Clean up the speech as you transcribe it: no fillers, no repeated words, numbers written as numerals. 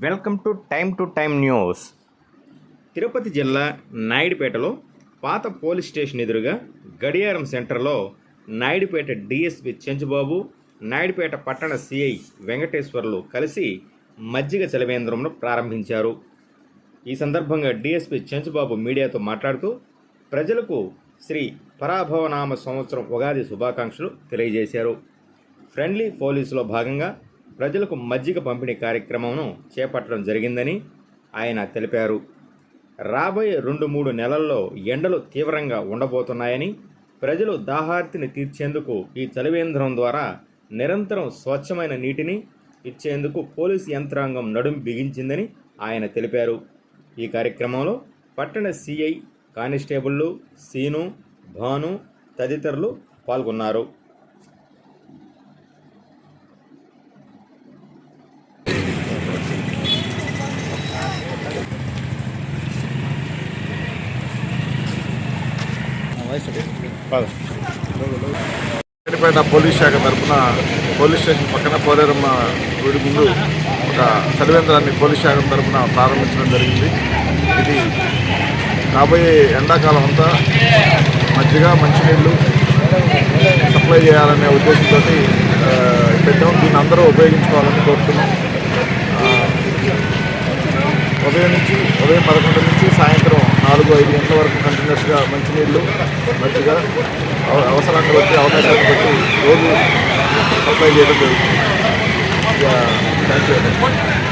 Welcome to time news. Tirupati జిల్లా నాయుడుపేటలో పాత police station ఎదురుగా గడియారం సెంటర్లో నాయుడుపేట డిఎస్పి చెంచుబాబు, నాయుడుపేట పట్టణ సిఐ వెంకటేశ్వర్లు కలిసి మజ్జిగ చలివేంద్రంను ప్రారంభించారు. ఈ సందర్భంగా డిఎస్పి చెంచుబాబు మీడియాతో మాట్లాడుతూ ప్రజలకు శ్రీ పరాభవనామ సంవత్సరం ఉగాది శుభాకాంక్షలు తెలియజేశారు. ఫ్రెండ్లీ పోలీసులో భాగంగా ప్రజలకు మజ్జిగ పంపిణీ కార్యక్రమంను చేపట్టడం జరిగిందని ఆయన తెలిపారు. రాబోయే 2-3 నెలల్లో ఎండలు తీవ్రంగా ఉండబోతున్నాయని, ప్రజలు దాహార్తిని తీర్చేందుకు ఈ చలివేంద్రం ద్వారా నిరంతరం స్వచ్ఛమైన నీటిని ఇచ్చేందుకు పోలీసు యంత్రాంగం నడుం బిగించిందని ఆయన తెలిపారు. ఈ కార్యక్రమంలో పట్టణ సిఐ, కానిస్టేబుళ్లు సీను, భాను తదితరులు పాల్గొన్నారు. నాయుడుపేట పోలీస్ శాఖ తరఫున పోలీస్ స్టేషన్ పక్కన పోలేరమ్మ గుడి ముందు ఒక చలివేంద్రాన్ని పోలీస్ శాఖ తరఫున ప్రారంభించడం జరిగింది. ఇది రాబోయే ఎండాకాలం అంతా మజ్జిగ, మంచినీళ్ళు సప్లై చేయాలనే ఉద్దేశంతో పెట్టాం. దీన్ని అందరూ ఉపయోగించుకోవాలని కోరుతున్నాం. ఉదయం 11 నుంచి సాయంత్రం 4-5 గంటల వరకు కంటిన్యూస్గా మంచినీళ్ళు, మజ్జిగ అవసరాన్ని బట్టి, అవకాశాన్ని బట్టి రోజు సప్లై చేయడం జరుగుతుంది. Thank you.